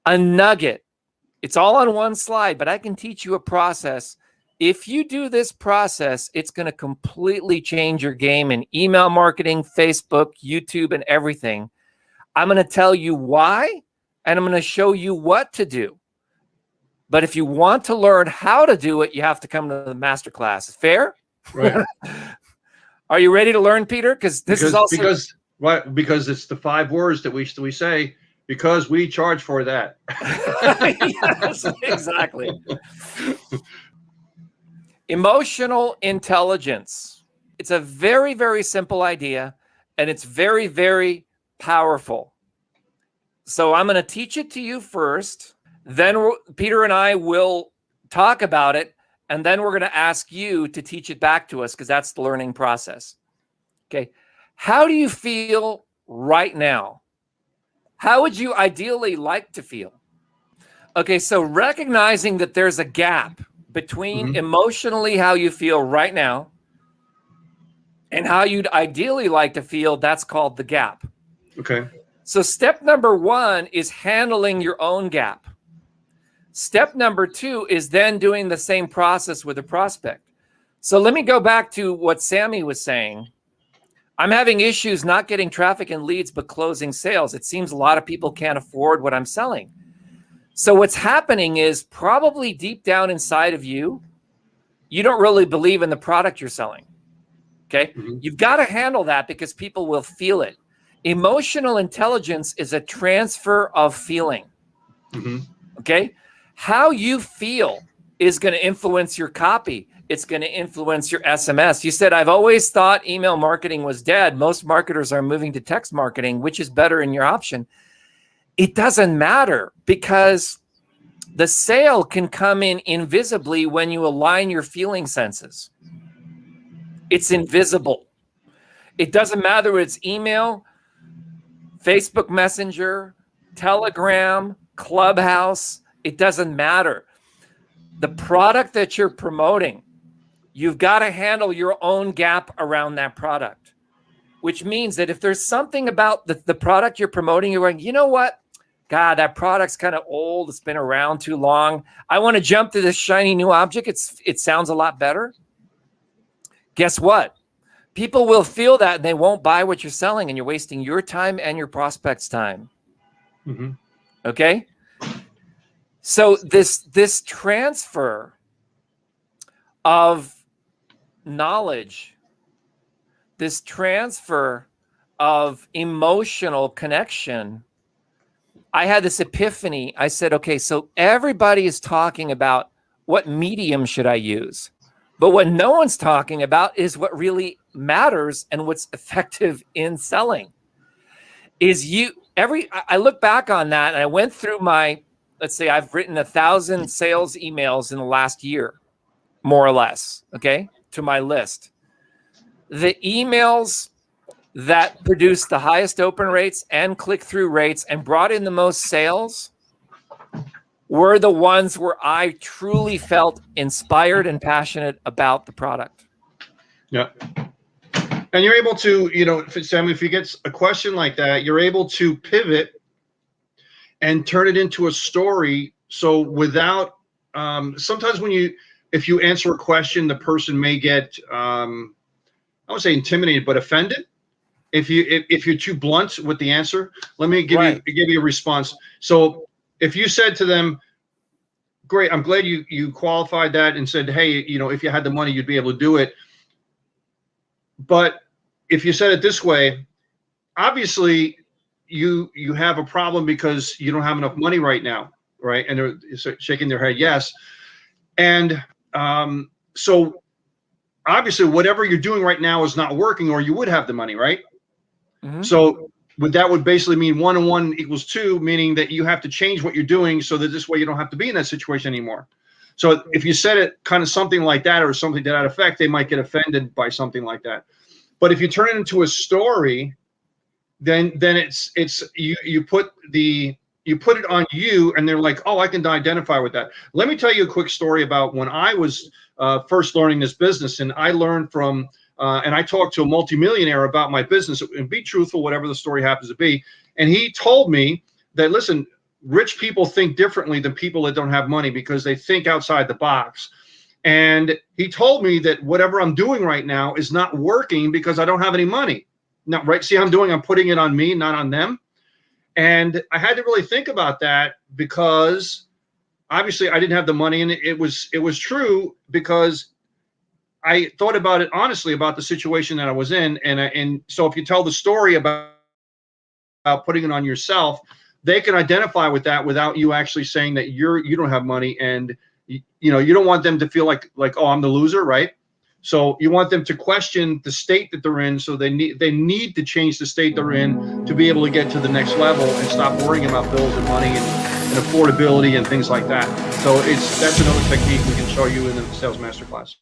a nugget. It's all on one slide, but I can teach you a process. If you do this process, it's going to completely change your game in email marketing, Facebook, YouTube, and everything. I'm going to tell you why, and I'm going to show you what to do. But if you want to learn how to do it, you have to come to the masterclass. Fair? Right. Are you ready to learn, Peter? Because because it's the 5 words that we say, because we charge for that. Yes, exactly. Emotional intelligence. It's a very, very simple idea, and it's very, very powerful. So I'm going to teach it to you first. Then Peter and I will talk about it, and then we're going to ask you to teach it back to us, because that's the learning process. Okay. How do you feel right now? How would you ideally like to feel? Okay, so recognizing that there's a gap between emotionally how you feel right now and how you'd ideally like to feel, that's called the gap. Okay. So step number 1 is handling your own gap. Step number 2 is then doing the same process with a prospect. So let me go back to what Sammy was saying. I'm having issues not getting traffic and leads, but closing sales. It seems a lot of people can't afford what I'm selling. So what's happening is probably deep down inside of you, you don't really believe in the product you're selling. Okay. You've got to handle that, because people will feel it. Emotional intelligence is a transfer of feeling. Okay. How you feel is going to influence your copy. It's going to influence your SMS. You said, I've always thought email marketing was dead. Most marketers are moving to text marketing, which is better in your option. It doesn't matter, because the sale can come in invisibly when you align your feeling senses. It's invisible. It doesn't matter if it's email, Facebook Messenger, Telegram, Clubhouse. It doesn't matter. The product that you're promoting, you've got to handle your own gap around that product, which means that if there's something about the product you're promoting, you're going, you know what? God, that product's kind of old. It's been around too long. I want to jump to this shiny new object. It sounds a lot better. Guess what? People will feel that, and they won't buy what you're selling, and you're wasting your time and your prospect's time. Okay? So this transfer of knowledge, this transfer of emotional connection, I had this epiphany. I said, okay, so everybody is talking about what medium should I use? But what no one's talking about is what really matters and what's effective in selling. I look back on that, and I went through let's say I've written 1,000 sales emails in the last year, more or less, okay, to my list. The emails that produced the highest open rates and click-through rates and brought in the most sales were the ones where I truly felt inspired and passionate about the product. Yeah. And you're able to, Sam, if you get a question like that, you're able to pivot and turn it into a story. So without, sometimes if you answer a question, the person may get, I would say intimidated, but offended. If you're too blunt with the answer, let me give you a response. So if you said to them, great, I'm glad you qualified that and said, hey, if you had the money, you'd be able to do it. But if you said it this way, obviously you have a problem because you don't have enough money right now, right? And they're shaking their head, yes. And so obviously whatever you're doing right now is not working, or you would have the money, right? So that would basically mean 1 and 1 equals 2, meaning that you have to change what you're doing so that this way you don't have to be in that situation anymore. So if you said it kind of something like that, or something to that effect, they might get offended by something like that. But if you turn it into a story, then it's you put it on you, and they're like, oh, I can identify with that. Let me tell you a quick story about when I was first learning this business, and I learned from and I talked to a multimillionaire about my business, and be truthful, whatever the story happens to be. And he told me that, listen, rich people think differently than people that don't have money because they think outside the box. And he told me that whatever I'm doing right now is not working because I don't have any money. Now, right? See how I'm doing? I'm putting it on me, not on them. And I had to really think about that because obviously I didn't have the money, and it was true because I thought about it honestly about the situation that I was in. And so if you tell the story about putting it on yourself, they can identify with that without you actually saying that you don't have money, and you know, you don't want them to feel like, oh, I'm the loser, right? So you want them to question the state that they're in. So they need to change the state they're in to be able to get to the next level and stop worrying about bills and money and affordability and things like that. So that's another technique we can show you in the Sales Masterclass.